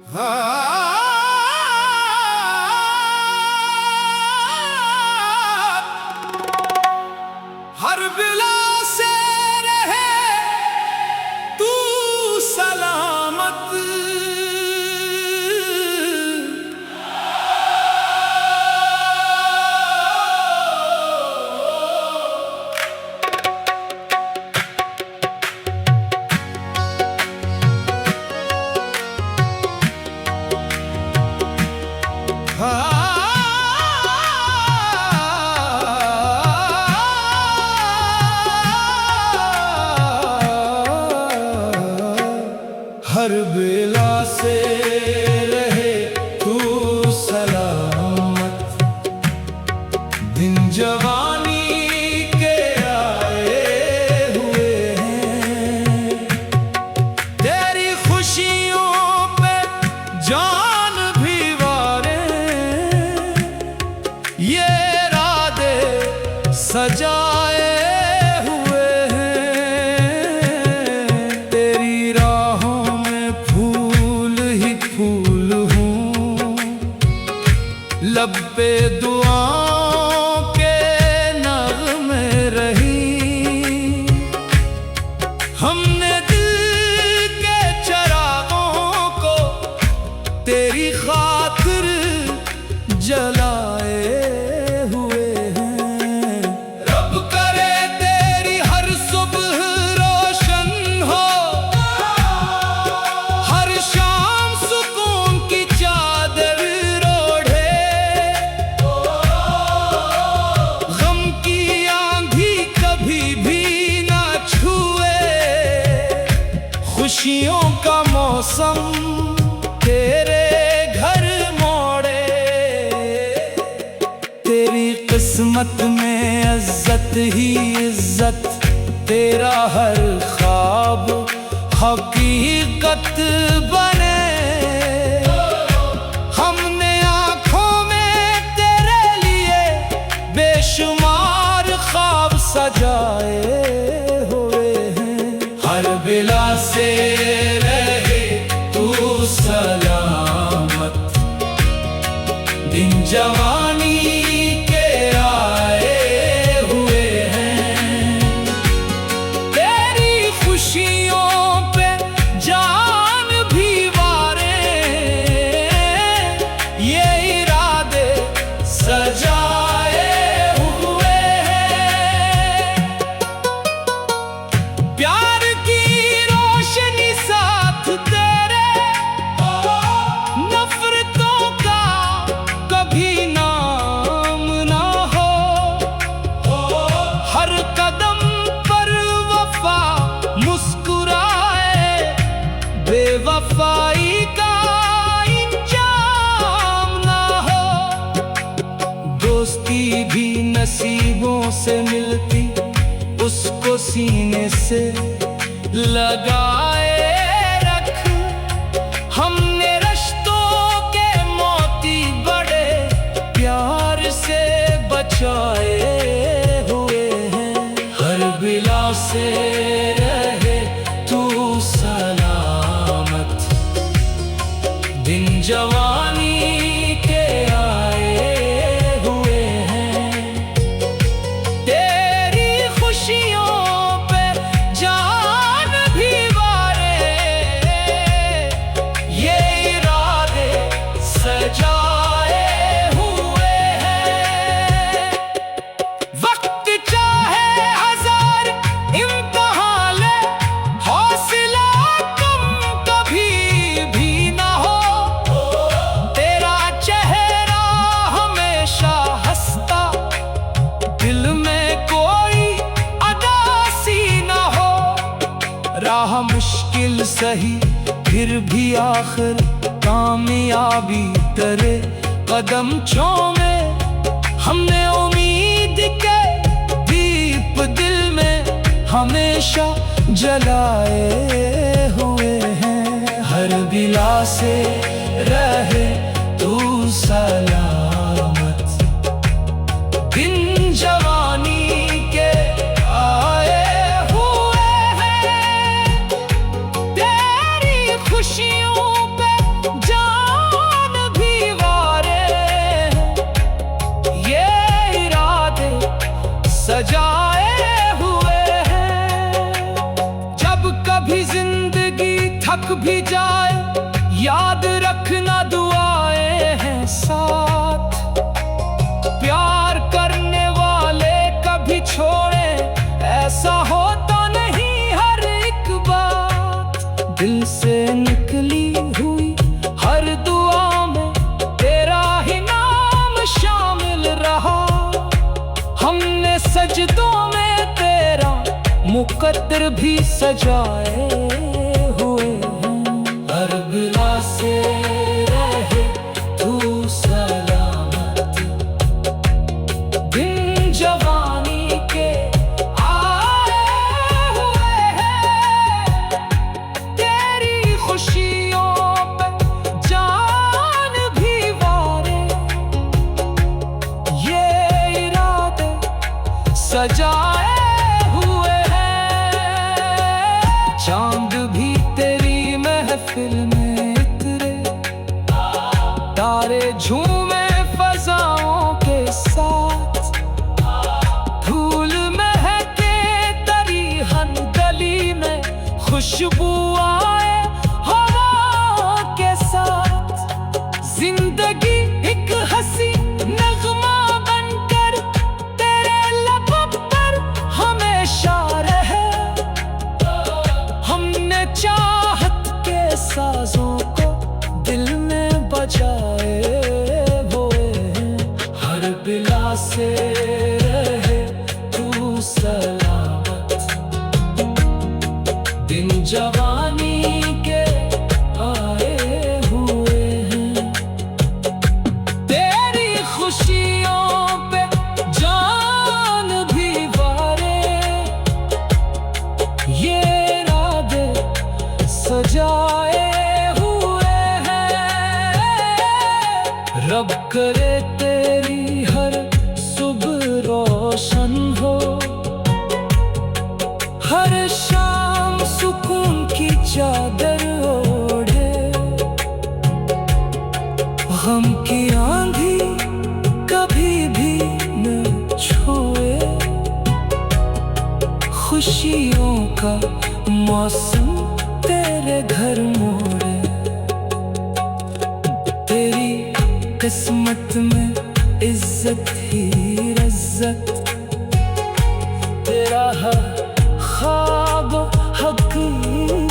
हर बिला से रहे तू सलामत, हर बेला से रहे तू सलामत, दिन जवानी के आए हुए हैं, तेरी खुशियों पे जान भी वारे, ये इरादे सजाए लब पे दुआओं के नग़्मे रही, हमने दिल के चरागों को तेरी खातिर जलाए हुए हैं। रब करे तेरी हर सुबह रोशन हो, हर शाम सुकून की चादर खुशियों का मौसम तेरे घर मोड़े, तेरी किस्मत में इज्जत ही इज्जत, तेरा हर ख्वाब हकीकत बने। हमने आँखों में तेरे लिए बेशुमार ख्वाब सजाए हुए हैं, हर बिला से रहे तू सलामत, दिन जवानी के आए हुए हैं, तेरी खुशियों पे जान भी वारे, ये इरादे सजाए हुए हैं। प्यार बेवफाई का इंजाम ना हो, दोस्ती भी नसीबों से मिलती, उसको सीने से लगाए रख। हमने रिश्तों के मोती बड़े प्यार से बचाए हुए हैं, हर बिला से रहे तू सलामत, दिन जवानी के आए हुए हैं, तेरी खुशियों पे जान भी वारे, ये इरादे सजाए हुए हैं। वक्त चाहे हजार इम्तिहान ले, हौसला कम कभी भी ना हो, तेरा चेहरा हमेशा हंसता, दिल में कोई अदासी ना हो। राह मुश्किल सही फिर भी आखिर कामयाबी तेरे कदम चूमे, हमने उम्मीद के दीप दिल में हमेशा जलाए हुए हैं, हर बिला से रहे तू सलामत, दिन जवानी के आए हुए हैं, तेरी खुशियों पे थक भी जाए याद रखना दुआएं हैं साथ। प्यार करने वाले कभी छोड़े ऐसा होता नहीं हर एक बात। दिल से निकली हुई हर दुआ में तेरा ही नाम शामिल रहा। हमने सजदों में तेरा मुकद्दर भी सजाए हुए हैं। हर बिला से रहे तू सलामत, दिन जवानी के आए हुए हैं। तेरी खुशियों पे जान भी वारे, ये इरादे सजाए हुए हैं। चांद भी तेरी महफिल में उतरे, तारे झूमे फजाओं के साथ। फूल महके तरीहन गली में, खुशबू आए हवा के साथ। जिंदगी एक हंसी नगमा बनकर तेरे लबों पर हमेशा रहे। हमने चाहत के साजों को दिल में बजाए हुए हैं। हर बिला से रहे तू सलामत, दिन जवानी के आए हुए हैं। तेरी खुशियों पे जान भी वारे, ये इरादे सजाए हुए हैं। रब करे तेरी हर सुबह रोशन हो, हर शाम सुकून की चादर ओढ़े। गम की आंधी कभी भी न छुए, खुशियों का मौसम तेरे घर मोड़े। तेरी किस्मत में इज्जत ही इज्जत, तेरा हर ख्वाब हकीकत।